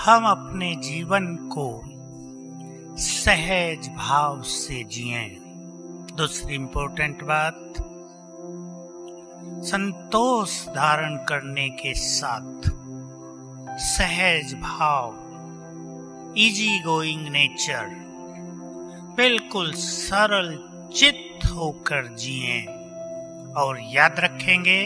हम अपने जीवन को सहज भाव से जिएं। दूसरी इम्पोर्टेंट बात, संतोष धारण करने के साथ सहज भाव, इजी गोइंग नेचर, बिल्कुल सरल चित्त होकर जिएं। और याद रखेंगे,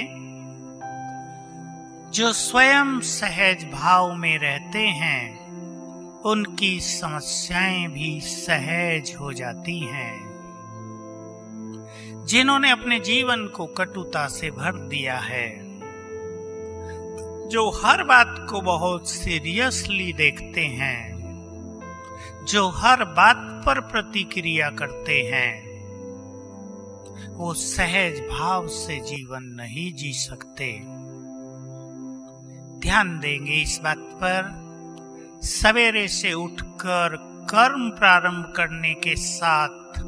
जो स्वयं सहज भाव में रहते हैं उनकी समस्याएं भी सहज हो जाती हैं। जिन्होंने अपने जीवन को कटुता से भर दिया है, जो हर बात को बहुत सीरियसली देखते हैं, जो हर बात पर प्रतिक्रिया करते हैं, वो सहज भाव से जीवन नहीं जी सकते। ध्यान देंगे इस बात पर। सवेरे से उठकर कर्म प्रारंभ करने के साथ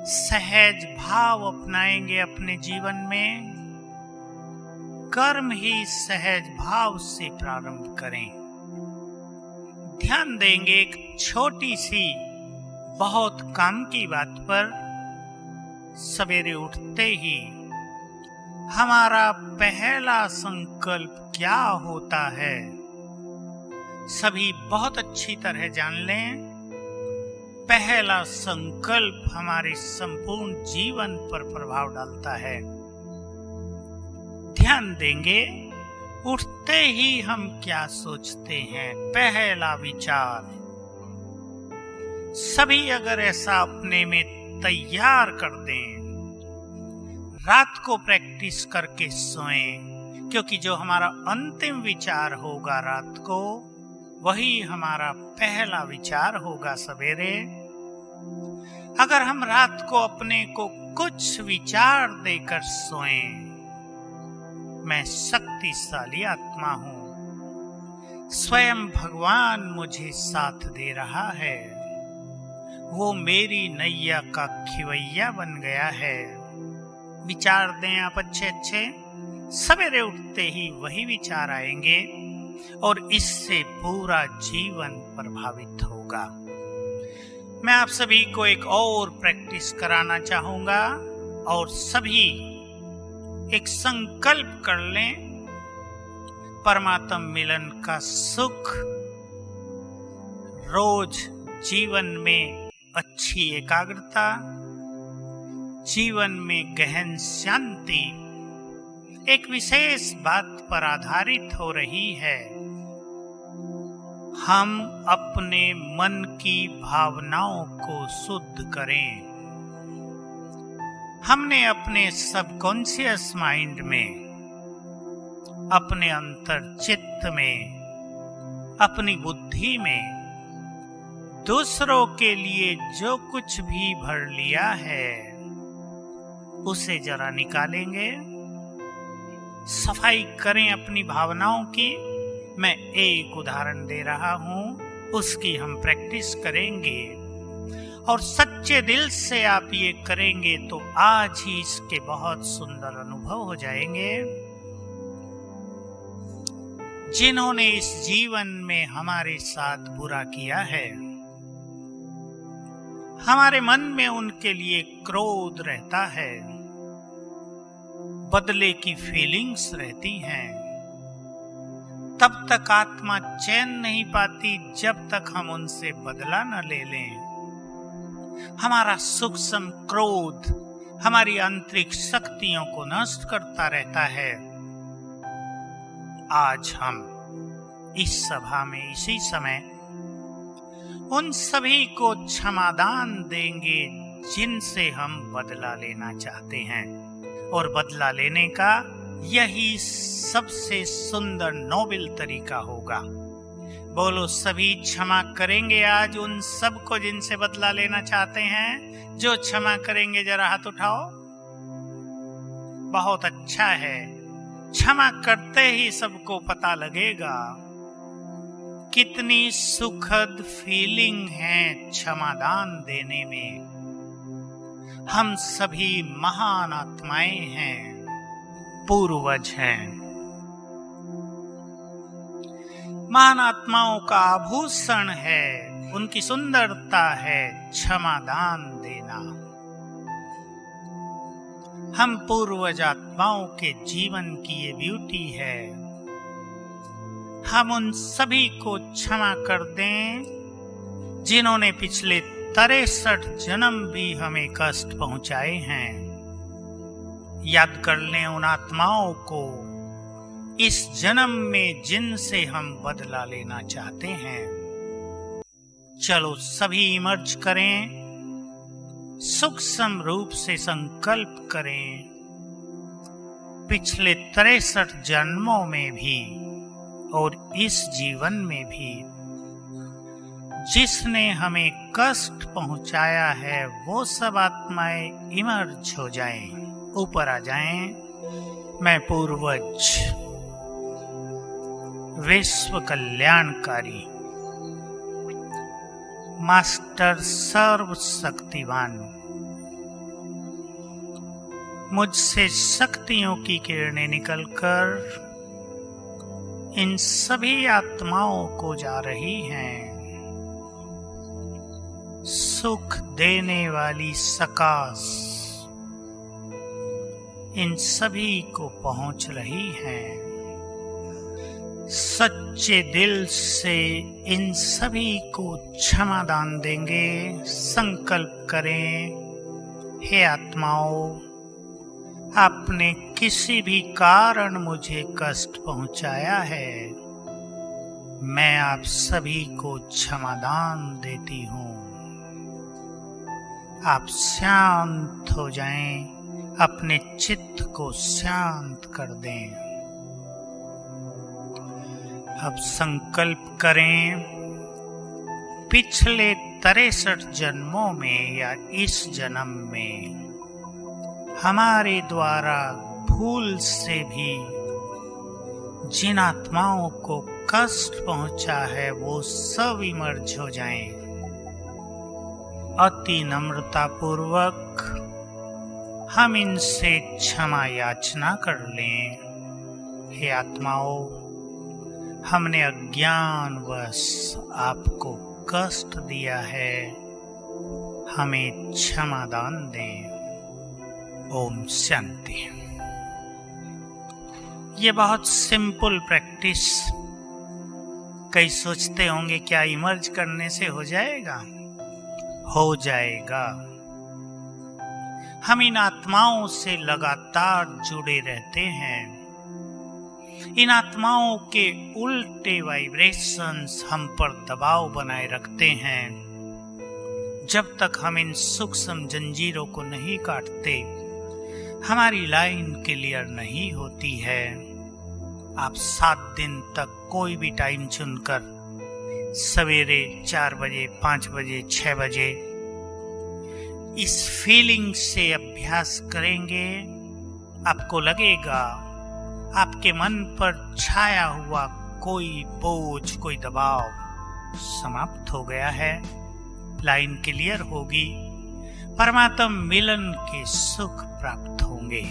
सहज भाव अपनाएंगे अपने जीवन में। कर्म ही सहज भाव से प्रारंभ करें। ध्यान देंगे एक छोटी सी बहुत काम की बात पर। सवेरे उठते ही हमारा पहला संकल्प क्या होता है, सभी बहुत अच्छी तरह जान लें। पहला संकल्प हमारे संपूर्ण जीवन पर प्रभाव डालता है। ध्यान देंगे, उठते ही हम क्या सोचते हैं, पहला विचार। सभी अगर ऐसा अपने में तैयार कर दें, रात को प्रैक्टिस करके सोएं, क्योंकि जो हमारा अंतिम विचार होगा रात को, वही हमारा पहला विचार होगा सवेरे। अगर हम रात को अपने को कुछ विचार देकर सोएं, मैं शक्तिशाली आत्मा हूं, स्वयं भगवान मुझे साथ दे रहा है, वो मेरी नैया का खिवैया बन गया है। विचार दें आप अच्छे अच्छे। सवेरे उठते ही वही विचार आएंगे और इससे पूरा जीवन प्रभावित होगा। मैं आप सभी को एक और प्रैक्टिस कराना चाहूंगा और सभी एक संकल्प कर लें, परमात्म मिलन का सुख, रोज जीवन में अच्छी एकाग्रता, जीवन में गहन शांति एक विशेष बात पर आधारित हो रही है। हम अपने मन की भावनाओं को शुद्ध करें। हमने अपने सबकॉन्शियस माइंड में, अपने अंतर चित्त में, अपनी बुद्धि में दूसरों के लिए जो कुछ भी भर लिया है, उसे जरा निकालेंगे, सफाई करें अपनी भावनाओं की। मैं एक उदाहरण दे रहा हूं, उसकी हम प्रैक्टिस करेंगे और सच्चे दिल से आप ये करेंगे तो आज ही इसके बहुत सुंदर अनुभव हो जाएंगे। जिन्होंने इस जीवन में हमारे साथ बुरा किया है, हमारे मन में उनके लिए क्रोध रहता है, बदले की फीलिंग्स रहती हैं, तब तक आत्मा चैन नहीं पाती जब तक हम उनसे बदला न ले लें। हमारा सूक्ष्म क्रोध हमारी आंतरिक शक्तियों को नष्ट करता रहता है। आज हम इस सभा में इसी समय उन सभी को क्षमादान देंगे जिनसे हम बदला लेना चाहते हैं, और बदला लेने का यही सबसे सुंदर नोबेल तरीका होगा। बोलो, सभी क्षमा करेंगे आज उन सब को जिनसे बदला लेना चाहते हैं? जो क्षमा करेंगे जरा हाथ उठाओ। बहुत अच्छा है, क्षमा करते ही सबको पता लगेगा कितनी सुखद फीलिंग है क्षमादान देने में। हम सभी महान आत्माएं हैं। पूर्वज हैं। महान आत्माओं का आभूषण है, उनकी सुंदरता है क्षमादान देना। हम पूर्वज आत्माओं के जीवन की ये ब्यूटी है। हम उन सभी को क्षमा कर दें जिन्होंने पिछले 63 जन्म भी हमें कष्ट पहुंचाए हैं। याद कर लें उन आत्माओं को इस जन्म में जिनसे हम बदला लेना चाहते हैं। चलो सभी इमर्ज करें, सूक्ष्म रूप से संकल्प करें, पिछले 63 जन्मों में भी और इस जीवन में भी जिसने हमें कष्ट पहुंचाया है वो सब आत्माएं इमर्ज हो जाएं, ऊपर आ जाएं। मैं पूर्वज विश्व कल्याणकारी मास्टर सर्वशक्तिवान, मुझसे शक्तियों की किरणें निकलकर इन सभी आत्माओं को जा रही हैं। सुख देने वाली सकाश इन सभी को पहुंच रही हैं। सच्चे दिल से इन सभी को क्षमा दान देंगे। संकल्प करें, हे आत्माओं, आपने किसी भी कारण मुझे कष्ट पहुंचाया है, मैं आप सभी को क्षमा दान देती हूँ। आप शांत हो जाएं, अपने चित्त को शांत कर दें। अब संकल्प करें, पिछले 63 जन्मों में या इस जन्म में हमारे द्वारा भूल से भी जिन आत्माओं को कष्ट पहुंचा है वो सब इमर्ज हो जाएं। अति नम्रता पूर्वक हम इनसे क्षमा याचना कर लें। हे आत्माओं, हमने अज्ञानवश आपको कष्ट दिया है, हमें क्षमा दान दें। ओम शांति। ये बहुत सिंपल प्रैक्टिस। कई सोचते होंगे क्या इमर्ज करने से हो जाएगा? हो जाएगा। हम इन आत्माओं से लगातार जुड़े रहते हैं। इन आत्माओं के उल्टे वाइब्रेशंस हम पर दबाव बनाए रखते हैं। जब तक हम इन सूक्ष्म जंजीरों को नहीं काटते, हमारी लाइन क्लियर नहीं होती है। आप 7 दिन तक कोई भी टाइम चुनकर सवेरे 4 बजे, 5 बजे, 6 बजे इस फीलिंग से अभ्यास करेंगे, आपको लगेगा आपके मन पर छाया हुआ कोई बोझ, कोई दबाव समाप्त हो गया है। लाइन क्लियर होगी, परमात्म मिलन के सुख प्राप्त होंगे।